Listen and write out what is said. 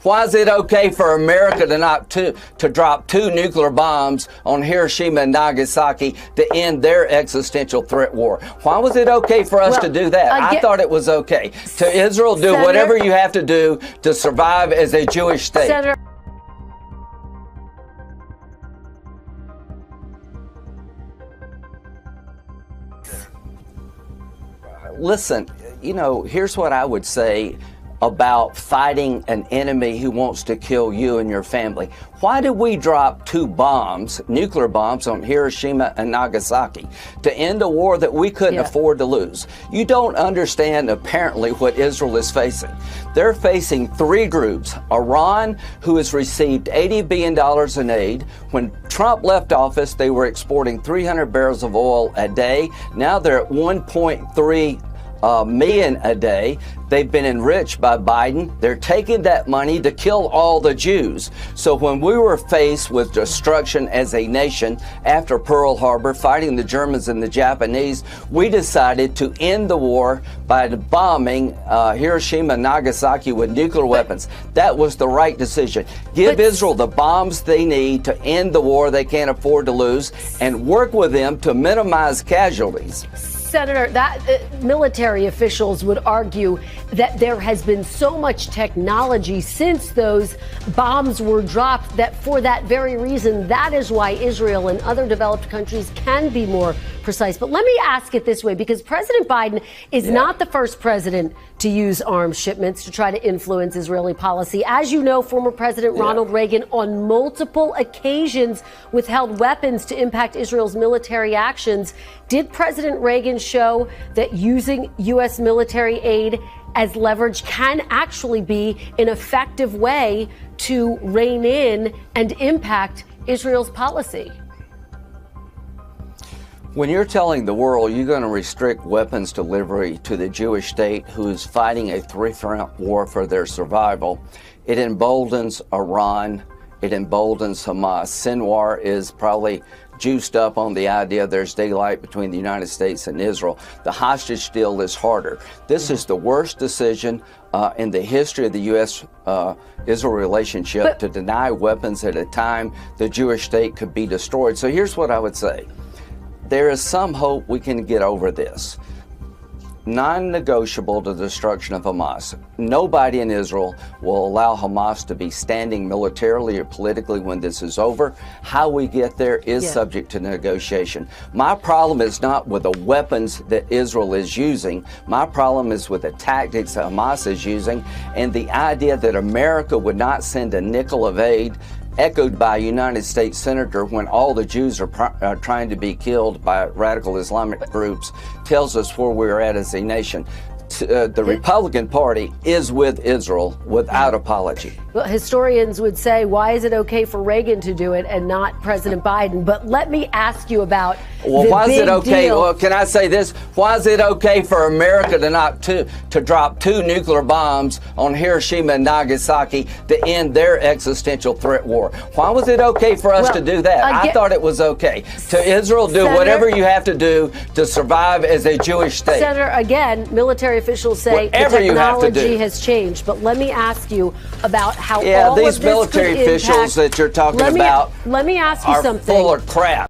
Why is it okay for America to drop 2 nuclear bombs on Hiroshima and Nagasaki to end their existential threat war? Why was it okay for us to do that? I thought it was okay. To Israel, do whatever you have to do to survive as a Jewish state. Senator, listen, here's what I would say about fighting an enemy who wants to kill you and your family. Why did we drop 2 bombs, nuclear bombs, on Hiroshima and Nagasaki to end a war that we couldn't afford to lose? You don't understand, apparently, what Israel is facing. They're facing 3 groups. Iran, who has received $80 billion in aid. When Trump left office, they were exporting 300 barrels of oil a day. Now they're at 1.3 million a day. They've been enriched by Biden. They're taking that money to kill all the Jews. So when we were faced with destruction as a nation after Pearl Harbor, fighting the Germans and the Japanese, we decided to end the war by bombing Hiroshima and Nagasaki with nuclear weapons. That was the right decision. Give Israel the bombs they need to end the war they can't afford to lose, and work with them to minimize casualties. Senator, military officials would argue that there has been so much technology since those bombs were dropped that for that very reason, that is why Israel and other developed countries can be more precise. But let me ask it this way, because President Biden is not the first president to use arms shipments to try to influence Israeli policy. As you know, former President Ronald Reagan on multiple occasions withheld weapons to impact Israel's military actions. Did President Reagan show that using U.S. military aid as leverage can actually be an effective way to rein in and impact Israel's policy? When you're telling the world you're going to restrict weapons delivery to the Jewish state who is fighting a 3-front war for their survival, it emboldens Iran, it emboldens Hamas. Sinwar is probably juiced up on the idea there's daylight between the United States and Israel. The hostage deal is harder. This is the worst decision in the history of the U.S.-Israel relationship to deny weapons at a time the Jewish state could be destroyed. So here's what I would say. There is some hope we can get over this. Non-negotiable, the destruction of Hamas. Nobody in Israel will allow Hamas to be standing militarily or politically when this is over. How we get there is subject to negotiation. My problem is not with the weapons that Israel is using. My problem is with the tactics that Hamas is using, and the idea that America would not send a nickel of aid, echoed by a United States senator when all the Jews are trying to be killed by radical Islamic groups, tells us where we're at as a nation. The Republican Party is with Israel without apology. Well, historians would say, why is it okay for Reagan to do it and not President Biden? But let me ask you about why is it okay? Deal. Well, can I say this? Why is it okay for America to drop 2 nuclear bombs on Hiroshima and Nagasaki to end their existential threat war? Why was it okay for us to do that? I thought it was okay. To Israel, do whatever you have to do to survive as a Jewish state. Senator, again, military officials say whatever the technology you has changed. But let me ask you about how all these of this military could officials impact. that you're talking about Let me ask you are something. full of crap.